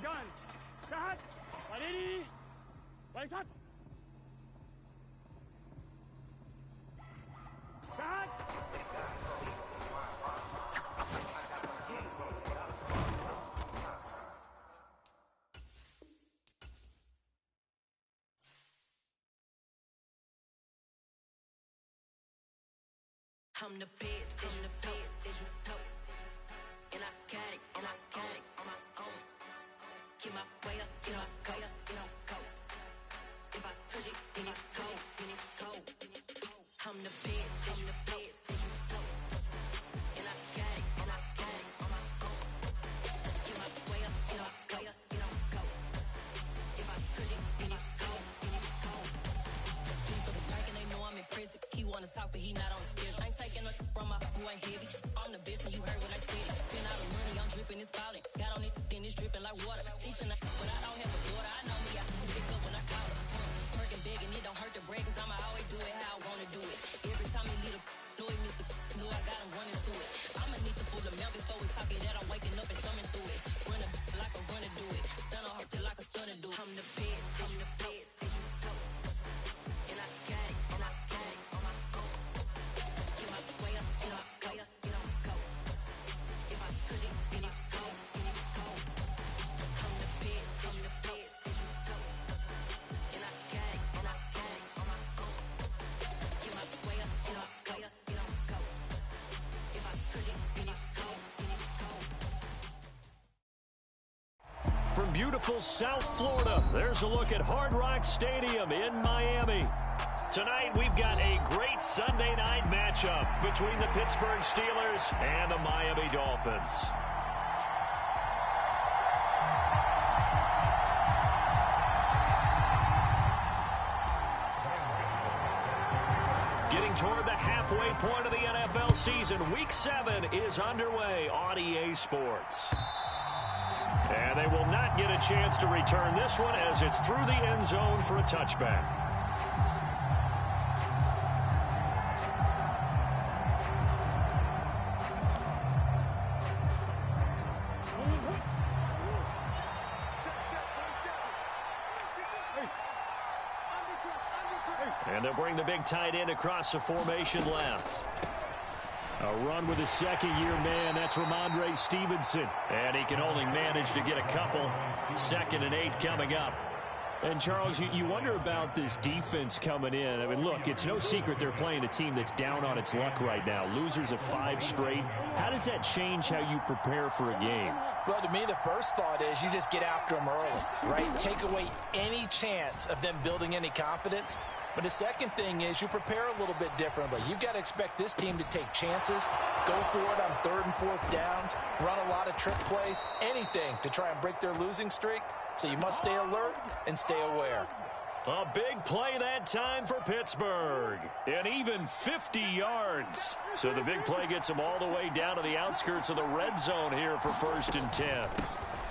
gun. Shot. Ready. Ready, shot. Shot. I'm the best, and I got it, on my own. Get my way up, go. If I touch it, then it's cold. I'm the best, and I got it, on my own. Get my way up, go. If I touch it, then it's cold. For the bank and they know I'm in prison. He wanna talk, but he not on the schedule. I ain't taking no from my boy heavy. I'm the best, and you heard what I said. Spend all the money, I'm dripping, it's falling. Got on it, then it's dripping like water. Teaching her, but I don't have a daughter. I know me, I can pick up when I call her. Working big, and it don't hurt to break, cause I'ma always do it how I wanna do it. Every time he leave the know it, Mr. Know I got him running to it. I'ma need to pull the mail before we talk it that I'm waking up and thumbing through it. Running like a runner do it. Stun on her till like a stunner do. I'm the best, and I got it, on my own. Get my way up, go. If I touch it, then it's cold. I'm the best, and I got it, on my own. Get my way up, go. If I touch it, then it's cold. From beautiful South Florida, there's a look at Hard Rock Stadium in Miami. Tonight, we've got a great Sunday night matchup between the Pittsburgh Steelers and the Miami Dolphins. Getting toward the halfway point of the NFL season, Week 7 is underway on EA Sports. And they will not get a chance to return this one as it's through the end zone for a touchback. And they'll bring the big tight end across the formation left. A run with a second-year man. That's Ramondre Stevenson. And he can only manage to get a couple. 2nd and 8 coming up. And, Charles, you wonder about this defense coming in. I mean, look, it's no secret they're playing a team that's down on its luck right now. Losers of 5 straight. How does that change how you prepare for a game? Well, to me, the first thought is you just get after them early, right? Take away any chance of them building any confidence. But the second thing is you prepare a little bit differently. You've got to expect this team to take chances, go for it on 3rd and 4th downs, run a lot of trick plays, anything to try and break their losing streak. So you must stay alert and stay aware. A big play that time for Pittsburgh. And even 50 yards. So the big play gets them all the way down to the outskirts of the red zone here for 1st and 10.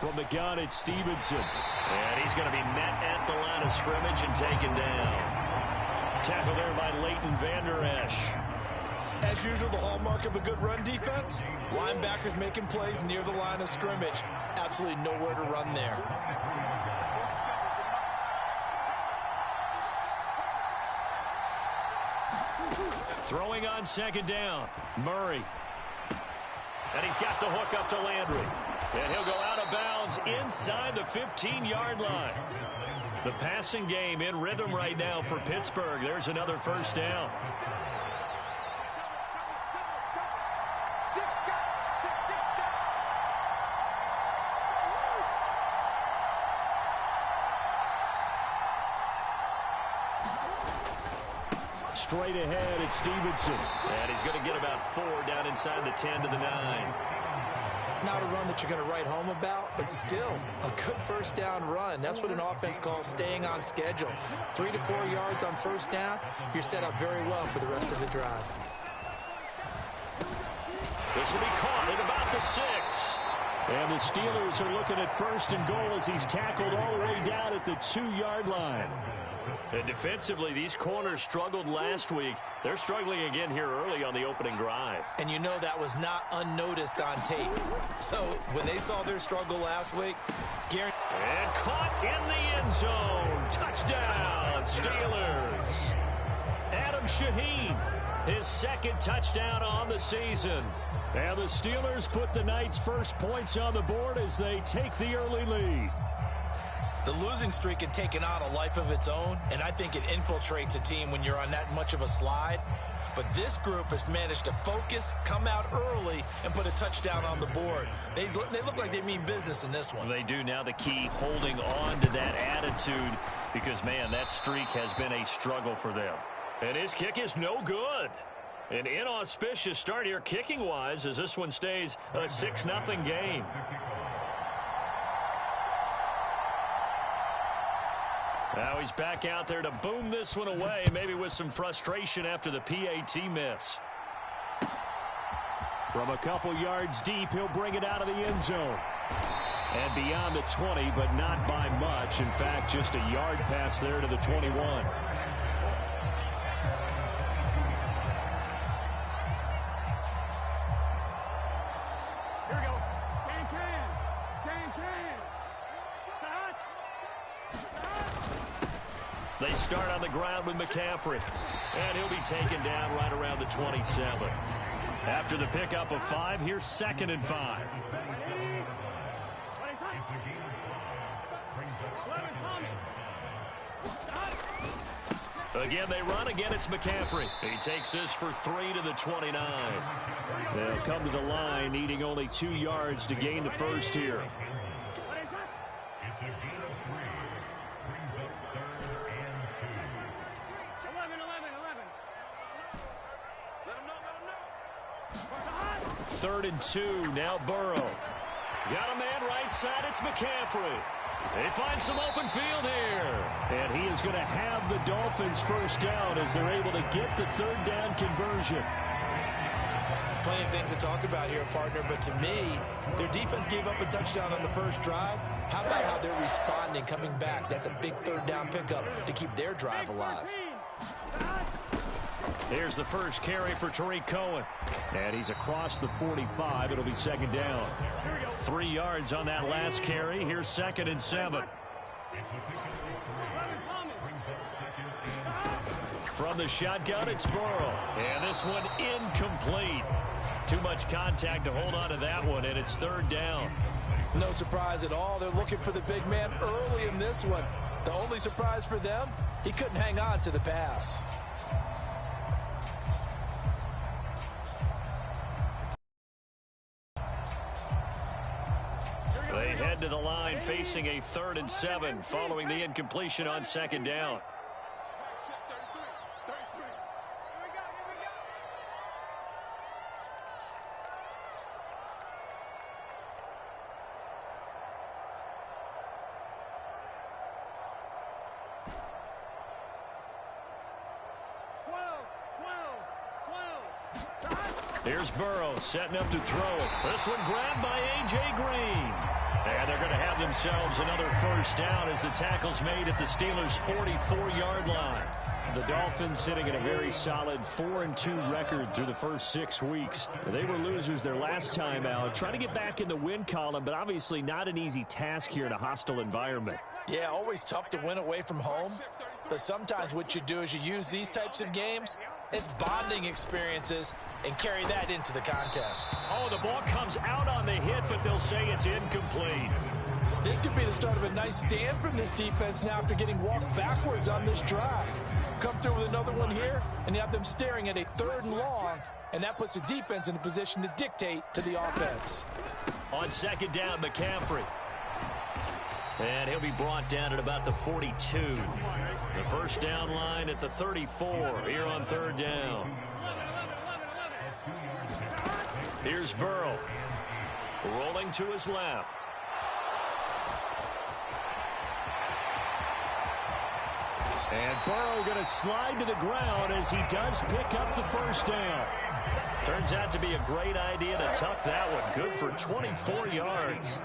From the gun, it's Stevenson. And he's going to be met at the line of scrimmage and taken down. Tackle there by Leighton Vander Esch. As usual, the hallmark of a good run defense, linebackers making plays near the line of scrimmage. Absolutely nowhere to run there. Throwing on 2nd down, Murray. And he's got the hook up to Landry. And he'll go out of bounds inside the 15-yard line. The passing game in rhythm right now for Pittsburgh. There's another 1st down. Straight ahead, it's Stevenson. And he's going to get about 4 down inside the 10 to the 9. Not a run that you're going to write home about, but still a good 1st down run. That's what an offense calls staying on schedule. 3 to 4 yards on 1st down, you're set up very well for the rest of the drive. This will be caught at about the 6. And the Steelers are looking at 1st and goal as he's tackled all the way down at the 2-yard line. And defensively, these corners struggled last week. They're struggling again here early on the opening drive. And you know that was not unnoticed on tape. So when they saw their struggle last week, and caught in the end zone. Touchdown, Steelers. Adam Shaheen, his second touchdown on the season. And the Steelers put the night's first points on the board as they take the early lead. The losing streak had taken on a life of its own, and I think it infiltrates a team when you're on that much of a slide. But this group has managed to focus, come out early, and put a touchdown on the board. They look like they mean business in this one. They do. Now the key, holding on to that attitude, because, man, that streak has been a struggle for them. And his kick is no good. An inauspicious start here kicking-wise as this one stays a 6-0 game. Now he's back out there to boom this one away, maybe with some frustration after the PAT miss. From a couple yards deep, he'll bring it out of the end zone. And beyond the 20, but not by much. In fact, just a yard pass there to the 21. They start on the ground with McCaffrey, and he'll be taken down right around the 27. After the pickup of 5, here's 2nd and 5. Again, they run. Again, it's McCaffrey. He takes this for 3 to the 29. They'll come to the line, needing only 2 yards to gain the first here. Third and 2, now Burrow. Got a man right side, it's McCaffrey. They find some open field here. And he is going to have the Dolphins first down as they're able to get the 3rd down conversion. Plenty of things to talk about here, partner, but to me, their defense gave up a touchdown on the first drive. How about how they're responding, coming back? That's a big 3rd down pickup to keep their drive alive. Here's the first carry for Tariq Cohen. And he's across the 45. It'll be 2nd down. 3 yards on that last carry. Here's 2nd and 7. From the shotgun, it's Burrow. And this one incomplete. Too much contact to hold on to that one, and it's 3rd down. No surprise at all. They're looking for the big man early in this one. The only surprise for them, he couldn't hang on to the pass. They head to the line facing a 3rd and 7 following the incompletion on 2nd down. Here's Burrow setting up to throw it. This one grabbed by A.J. Green. And they're going to have themselves another first down as the tackle's made at the Steelers' 44-yard line. The Dolphins sitting at a very solid 4-2 record through the first 6 weeks. They were losers their last time out, trying to get back in the win column, but obviously not an easy task here in a hostile environment. Yeah, always tough to win away from home. But sometimes what you do is you use these types of games as bonding experiences and carry that into the contest. Oh, the ball comes out on the hit, but they'll say it's incomplete. This could be the start of a nice stand from this defense now after getting walked backwards on this drive. Come through with another one here, and you have them staring at a 3rd and long, and that puts the defense in a position to dictate to the offense. On 2nd down, McCaffrey. And he'll be brought down at about the 42. The first down line at the 34 here on 3rd down. Here's Burrow. Rolling to his left. And Burrow going to slide to the ground as he does pick up the first down. Turns out to be a great idea to tuck that one. Good for 24 yards.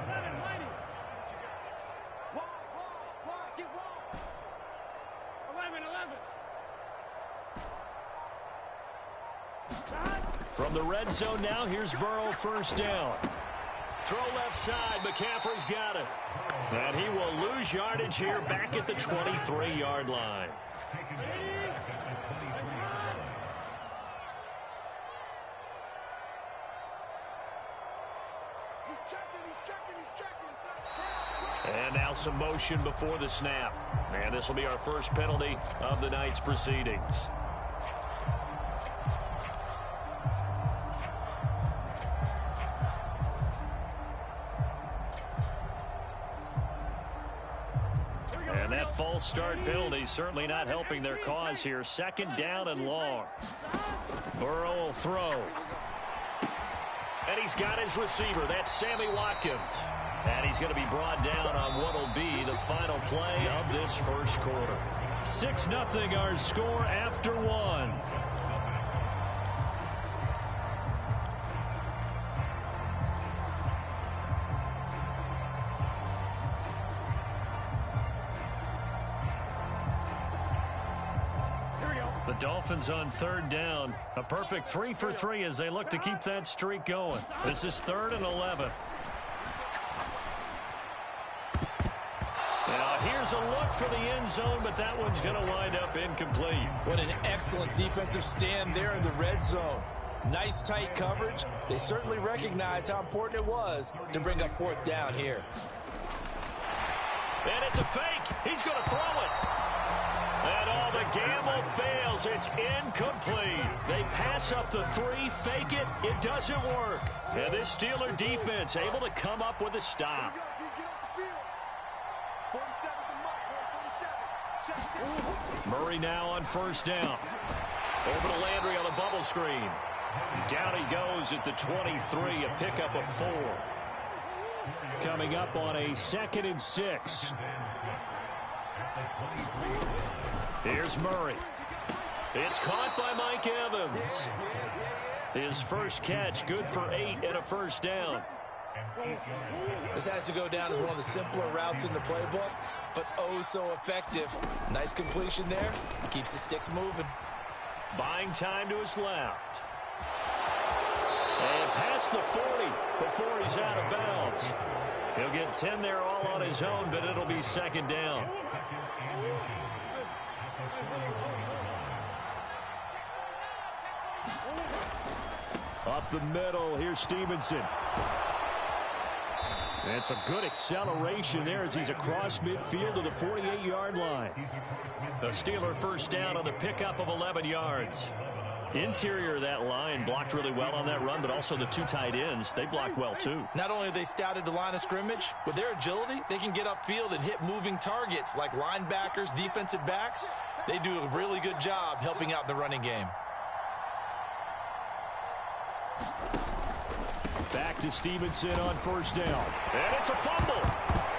From the red zone now, here's Burrow, first down. Throw left side, McCaffrey's got it. And he will lose yardage here back at the 23-yard line. And now some motion before the snap. And this will be our first penalty of the night's proceedings. And that false start penalty certainly not helping their cause here. Second down and long. Burrow will throw. And he's got his receiver. That's Sammy Watkins. And he's going to be brought down on what will be the final play of this first quarter. 6-0 our score after one. The Dolphins on third down. A perfect 3 for 3 as they look to keep that streak going. This is 3rd and 11. Now here's a look for the end zone, but that one's going to wind up incomplete. What an excellent defensive stand there in the red zone. Nice tight coverage. They certainly recognized how important it was to bring up 4th down here. And it's a fake. He's going to throw it. And all the gamble fails. It's incomplete. They pass up the 3, fake it. It doesn't work. And this Steeler defense able to come up with a stop. Murray now on first down. Over to Landry on the bubble screen. Down he goes at the 23, a pickup of 4. Coming up on a 2nd and 6. Here's Murray. It's caught by Mike Evans. His first catch, good for 8 and a first down. This has to go down as one of the simpler routes in the playbook, but oh so effective. Nice completion there. Keeps the sticks moving. Buying time to his left. And past the 40 before he's out of bounds. He'll get 10 there all on his own, but it'll be 2nd down. Up the middle, here's Stevenson. And it's a good acceleration there as he's across midfield to the 48-yard line. The Steeler first down on the pickup of 11 yards. Interior of that line blocked really well on that run, but also the 2 tight ends, they blocked well too. Not only have they scouted the line of scrimmage, with their agility, they can get upfield and hit moving targets like linebackers, defensive backs. They do a really good job helping out the running game. Back to Stevenson on first down. And it's a fumble.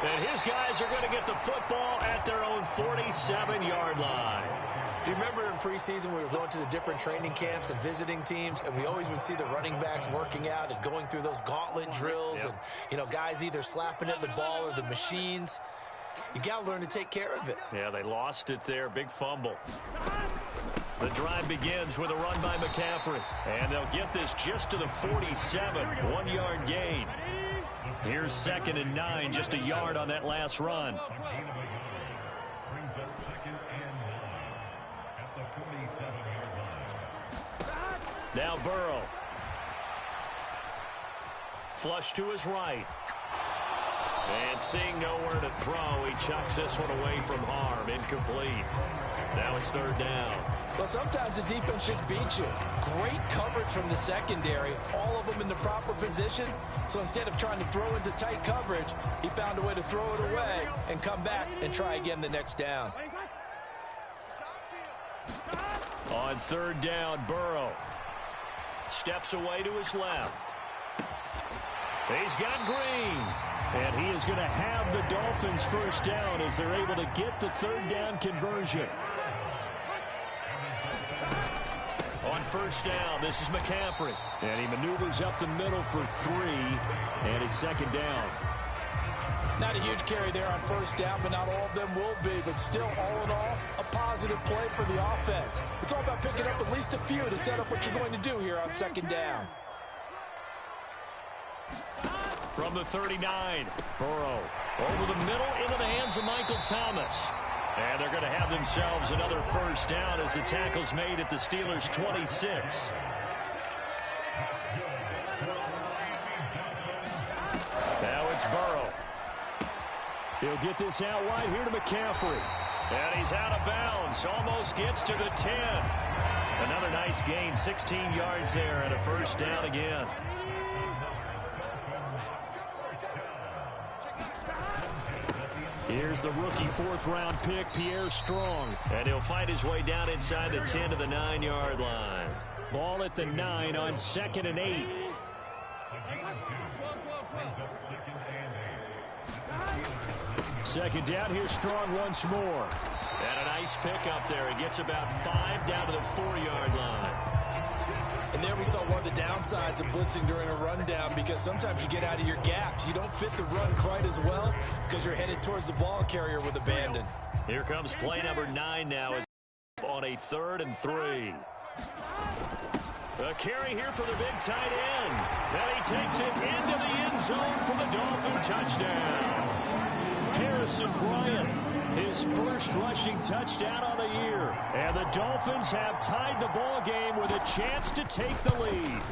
And his guys are going to get the football at their own 47-yard line. Do you remember in preseason we were going to the different training camps and visiting teams, and we always would see the running backs working out and going through those gauntlet drills, and, you know, guys either slapping at the ball or the machines. You got to learn to take care of it. Yeah, they lost it there. Big fumble. The drive begins with a run by McCaffrey. And they'll get this just to the 47. 1-yard gain. Here's 2nd and 9. Just a yard on that last run. Now Burrow. Flush to his right. And seeing nowhere to throw, he chucks this one away from harm. Incomplete. Now it's 3rd down. Well, sometimes the defense just beats you. Great coverage from the secondary. All of them in the proper position. So instead of trying to throw into tight coverage, he found a way to throw it away and come back and try again the next down. On 3rd down, Burrow steps away to his left. He's got Green. And he is going to have the Dolphins first down as they're able to get the 3rd down conversion. On first down, this is McCaffrey. And he maneuvers up the middle for 3, and it's 2nd down. Not a huge carry there on first down, but not all of them will be. But still, all in all, a positive play for the offense. It's all about picking up at least a few to set up what you're going to do here on second down. From the 39, Burrow over the middle into the hands of Michael Thomas. And they're going to have themselves another first down as the tackle's made at the Steelers' 26. Now it's Burrow. He'll get this out wide here to McCaffrey. And he's out of bounds. Almost gets to the 10. Another nice gain, 16 yards there, and a first down again. Here's the rookie fourth-round pick, Pierre Strong. And he'll fight his way down inside the 10 to the 9-yard line. Ball at the 9 on 2nd and 8. Second down, here's Strong once more. And a nice pick up there. He gets about 5 down to the 4-yard line. And there we saw one of the downsides of blitzing during a rundown, because sometimes you get out of your gaps. You don't fit the run quite as well because you're headed towards the ball carrier with abandon. Here comes play number 9 now as on a 3rd and 3. A carry here for the big tight end. Then he takes it into the end zone for the Dolphin touchdown. Harrison Bryant, his first rushing touchdown of the year. And the Dolphins have tied the ball game with a chance to take the lead.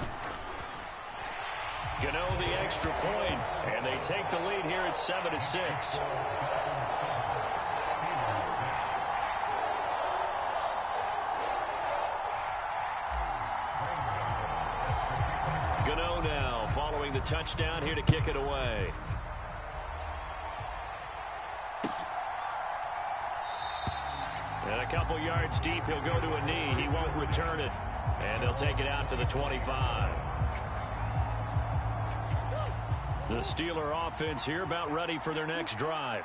Gano the extra point, and they take the lead here at 7-6. Gano now following the touchdown here to kick it away. And a couple yards deep, he'll go to a knee. He won't return it. And they'll take it out to the 25. The Steeler offense here about ready for their next drive.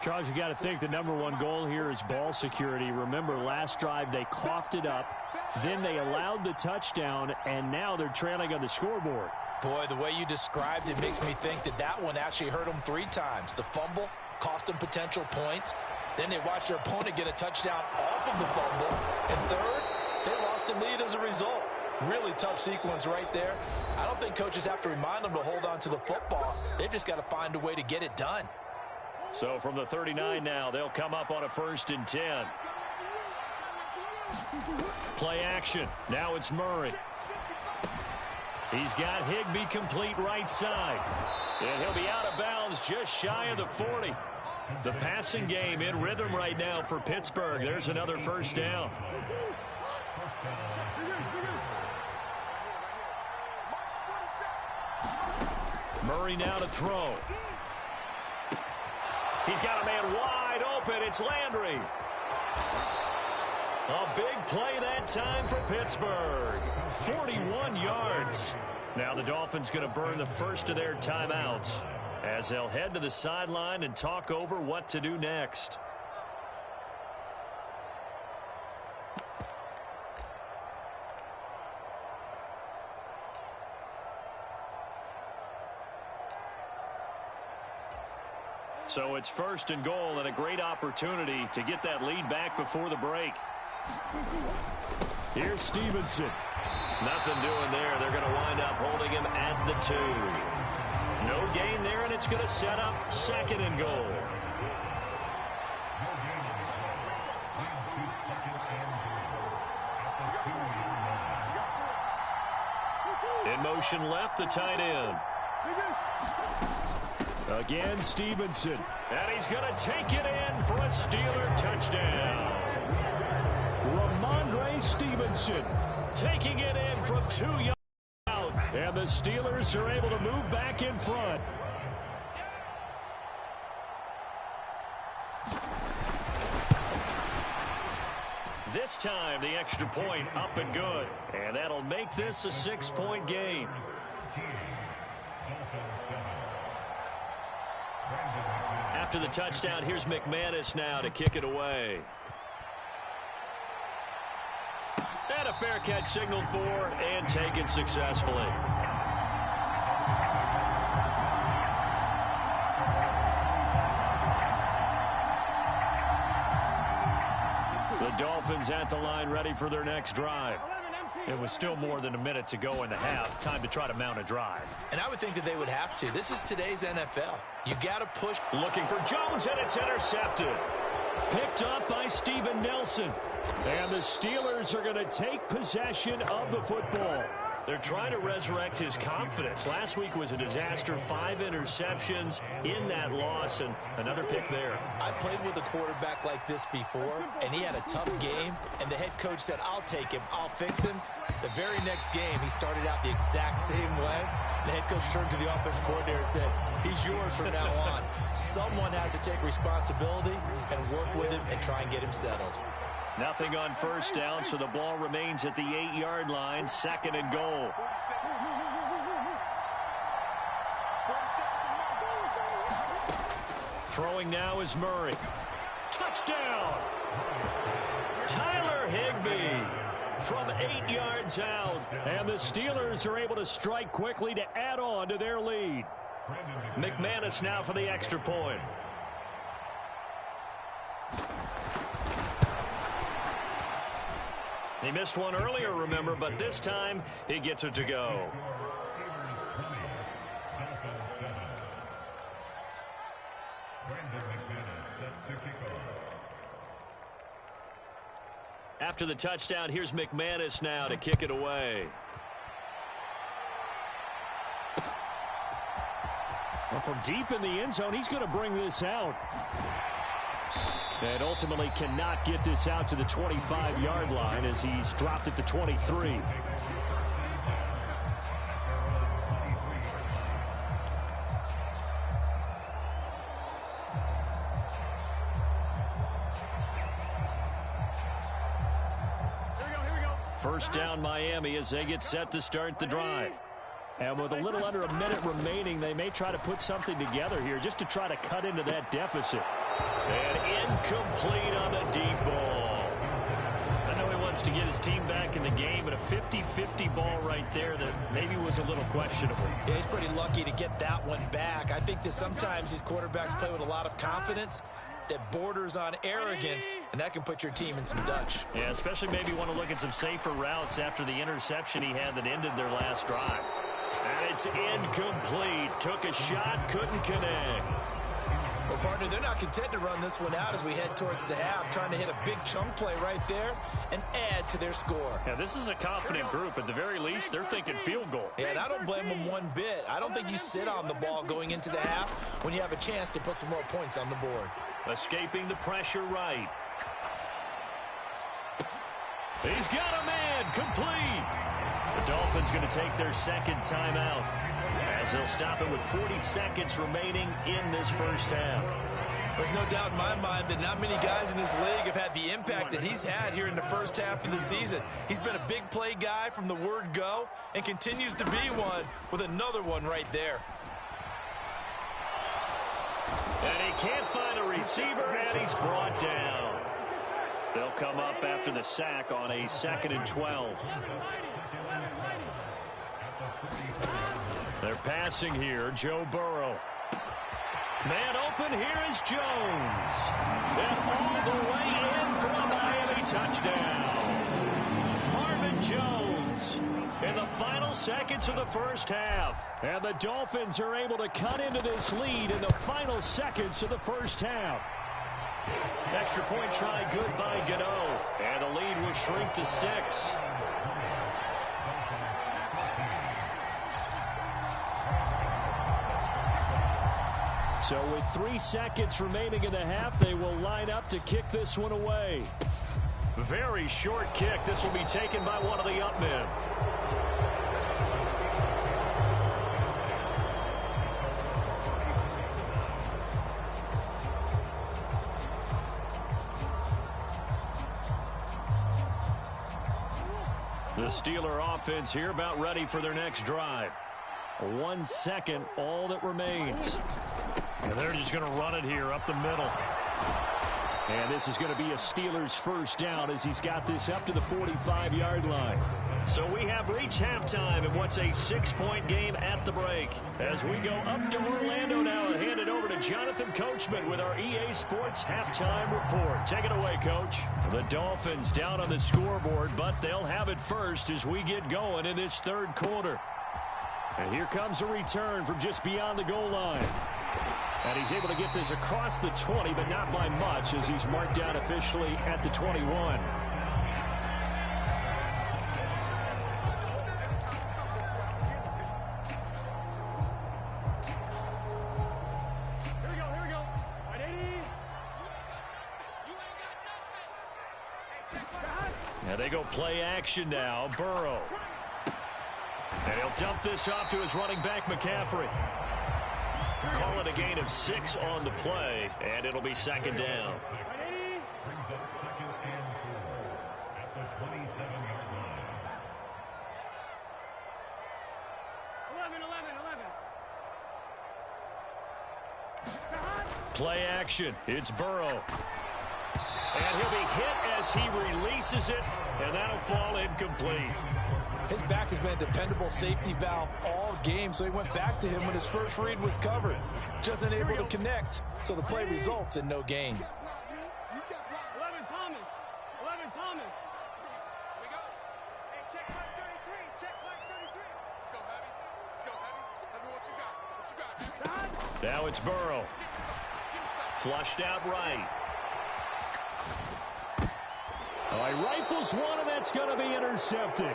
Charles, you got to think the #1 goal here is ball security. Remember, last drive they coughed it up. Then they allowed the touchdown, and now they're trailing on the scoreboard. Boy, the way you described it makes me think that that one actually hurt them 3 times. The fumble cost them potential points. Then they watched their opponent get a touchdown off of the fumble. And third, they lost a lead as a result. Really tough sequence right there. I don't think coaches have to remind them to hold on to the football. They've just got to find a way to get it done. So from the 39 now, they'll come up on a 1st and 10. Play action. Now it's Murray. He's got Higbee complete right side. And he'll be out of bounds just shy of the 40. The passing game in rhythm right now for Pittsburgh. There's another first down. Murray now to throw. He's got a man wide open. It's Landry. A big play that time for Pittsburgh. 41 yards. Now the Dolphins going to burn the first of their timeouts as they'll head to the sideline and talk over what to do next. So it's 1st and goal, and a great opportunity to get that lead back before the break. Here's Stevenson. Nothing doing there. They're going to wind up holding him at the 2. No gain there, and it's going to set up 2nd and goal. In motion left, the tight end. Again, Stevenson. And he's going to take it in for a Steeler touchdown. Ramondre Stevenson taking it in from 2 yards out. And the Steelers are able to move back in front. This time, the extra point up and good. And that'll make this a 6-point game. After the touchdown, here's McManus now to kick it away. And a fair catch signaled for and taken successfully. The Dolphins at the line ready for their next drive. It was still more than a minute to go in the half. Time to try to mount a drive. And I would think that they would have to. This is today's NFL. You got to push. Looking for Jones, and it's intercepted. Picked up by Steven Nelson. And the Steelers are going to take possession of the football. They're trying to resurrect his confidence. Last week was a disaster. 5 interceptions in that loss, and another pick there. I played with a quarterback like this before, and he had a tough game, and the head coach said, I'll take him, I'll fix him. The very next game, he started out the exact same way. The head coach turned to the offense coordinator and said, he's yours from now on. Someone has to take responsibility and work with him and try and get him settled. Nothing on first down, so the ball remains at the 8-yard line, 2nd and goal. Throwing now is Murray. Touchdown! Tyler Higbee from 8 yards out. And the Steelers are able to strike quickly to add on to their lead. McManus now for the extra point. He missed one earlier, remember, but this time he gets it to go. After the touchdown, here's McManus now to kick it away. Well, from deep in the end zone, he's going to bring this out. And ultimately cannot get this out to the 25-yard line as he's dropped it to 23. First down Miami as they get set to start the drive. And with a little under a minute remaining, they may try to put something together here just to try to cut into that deficit. And incomplete on the deep ball. I know he wants to get his team back in the game, but a 50-50 ball right there that maybe was a little questionable. Yeah, he's pretty lucky to get that one back. I think that sometimes these quarterbacks play with a lot of confidence that borders on arrogance, and that can put your team in some Dutch. Yeah, especially maybe want to look at some safer routes after the interception he had that ended their last drive. And it's incomplete. Took a shot, couldn't connect. Well, partner, they're not content to run this one out as we head towards the half, trying to hit a big chunk play right there and add to their score. Yeah, this is a confident group. At the very least, they're thinking field goal. Yeah, and I don't blame them one bit. I don't think you sit on the ball going into the half when you have a chance to put some more points on the board. Escaping the pressure right. He's got a man, complete. The Dolphins going to take their second timeout as they'll stop it with 40 seconds remaining in this first half. There's no doubt in my mind that not many guys in this league have had the impact that he's had here in the first half of the season. He's been a big play guy from the word go and continues to be one with another one right there. And he can't find a receiver, and he's brought down. They'll come up after the sack on a 2nd and 12. They're passing here, Joe Burrow. Man open, here is Jones. And all the way in for a Miami touchdown. Marvin Jones in the final seconds of the first half. And the Dolphins are able to cut into this lead in the final seconds of the first half. Extra point try good by Gano. And the lead will shrink to 6. So with 3 seconds remaining in the half, they will line up to kick this one away. Very short kick. This will be taken by one of the up men. The Steeler offense here about ready for their next drive. 1 second, all that remains. And they're just going to run it here up the middle. And this is going to be a Steelers first down as he's got this up to the 45-yard line. So we have reached halftime in what's a 6-point game at the break. As we go up to Orlando now and hand it over to Jonathan Coachman with our EA Sports Halftime Report. Take it away, Coach. The Dolphins down on the scoreboard, but they'll have it first as we get going in this third quarter. And here comes a return from just beyond the goal line. And he's able to get this across the 20, but not by much as he's marked down officially at the 21. And they go play action now. Burrow. And he'll dump this off to his running back, McCaffrey. Call it a gain of 6 on the play, and it'll be second down. Brings up second and 4 at the 27-yard line. 11. Play action. It's Burrow. And he'll be hit as he releases it, and that'll fall incomplete. His back has been a dependable safety valve all game, so he went back to him when his first read was covered. Just unable to connect, so the play results in no gain. 11 Thomas. 11 Thomas. Here we go. Hey, check mark 33. Check mark 33. Let's go, Heavy. Let's go, Heavy. Heavy, what you got? What you got, Heavy? Now it's Burrow. Flushed out right. All right, rifles one, and that's going to be intercepted.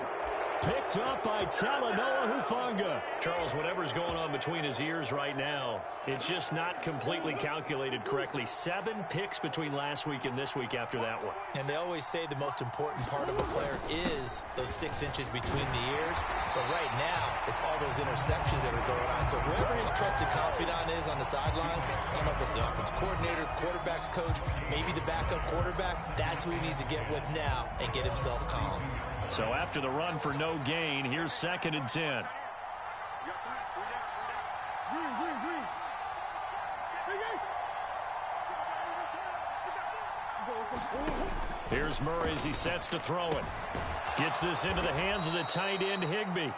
Picked up by Talanoa Hufanga. Charles, whatever's going on between his ears right now, it's just not completely calculated correctly. 7 picks between last week and this week after that one. And they always say the most important part of a player is those 6 inches between the ears. But right now, it's all those interceptions that are going on. So whoever his trusted confidant is on the sidelines, I don't know if it's the offense coordinator, the quarterback's coach, maybe the backup quarterback, that's who he needs to get with now and get himself calm. So after the run for no gain, here's 2nd and 10. Here's Murray as he sets to throw it. Gets this into the hands of the tight end, Higbee.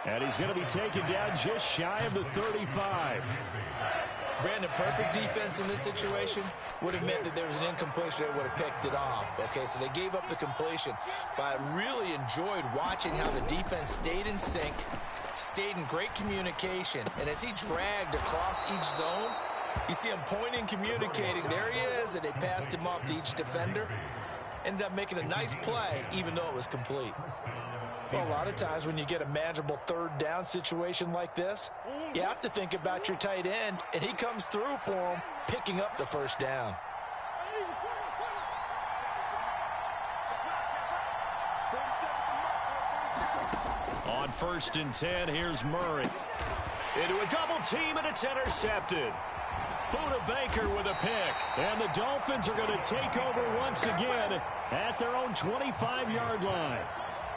And he's going to be taken down just shy of the 35. Brandon, perfect defense in this situation would have meant that there was an incompletion that would have picked it off. Okay, so they gave up the completion. But I really enjoyed watching how the defense stayed in sync, stayed in great communication. And as he dragged across each zone, you see him pointing, communicating. There he is, and they passed him off to each defender. Ended up making a nice play, even though it was complete. Well, a lot of times when you get a manageable 3rd down situation like this, you have to think about your tight end, and he comes through for him, picking up the 1st down. On 1st and 10, here's Murray. Into a double team, and it's intercepted. Buda Baker with a pick. And the Dolphins are going to take over once again at their own 25-yard line.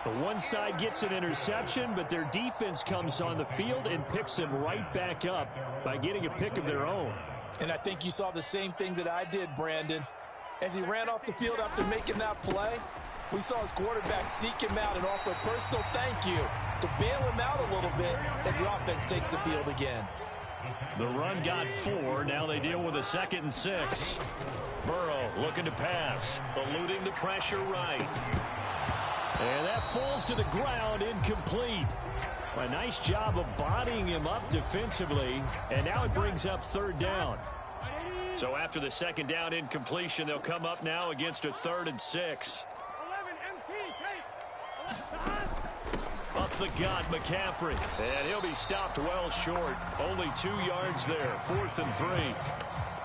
The one side gets an interception, but their defense comes on the field and picks them right back up by getting a pick of their own. And I think you saw the same thing that I did, Brandon. As he ran off the field after making that play, we saw his quarterback seek him out and offer a personal thank you to bail him out a little bit as the offense takes the field again. The run got 4. Now they deal with a 2nd and 6. Burrow looking to pass, eluding the pressure right. And that falls to the ground, incomplete. A nice job of bodying him up defensively, and now it brings up 3rd down. So after the 2nd down incompletion, they'll come up now against a 3rd and 6. 11 MT, Up the gut, McCaffrey. And he'll be stopped well short. Only 2 yards there, 4th and 3.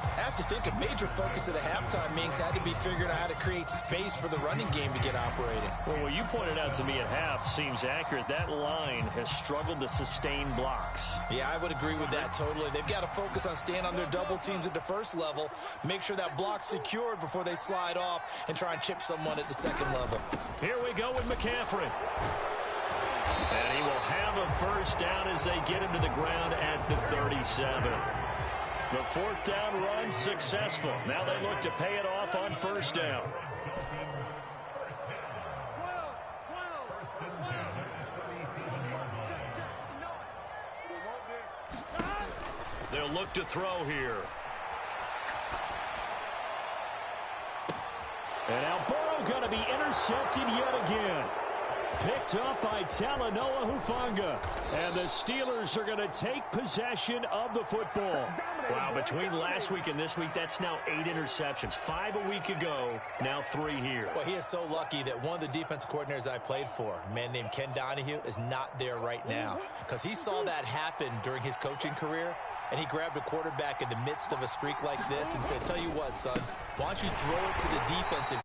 I have to think a major focus of the halftime meetings had to be figuring out how to create space for the running game to get operating. Well, what you pointed out to me at half seems accurate. That line has struggled to sustain blocks. Yeah, I would agree with that totally. They've got to focus on staying on their double teams at the 1st level, make sure that block's secured before they slide off and try and chip someone at the 2nd level. Here we go with McCaffrey. And he will have a 1st down as they get him to the ground at the 37. The 4th down run successful. Now they look to pay it off on 1st down. 12. They'll look to throw here. And now Burrow going to be intercepted yet again. Picked up by Talanoa Hufanga. And the Steelers are going to take possession of the football. Wow, between last week and this week, that's now 8 interceptions. 5 a week ago, now 3 here. Well, he is so lucky that one of the defense coordinators I played for, a man named Ken Donahue, is not there right now. Because he saw that happen during his coaching career, and he grabbed a quarterback in the midst of a streak like this and said, tell you what, son, why don't you throw it to the defense and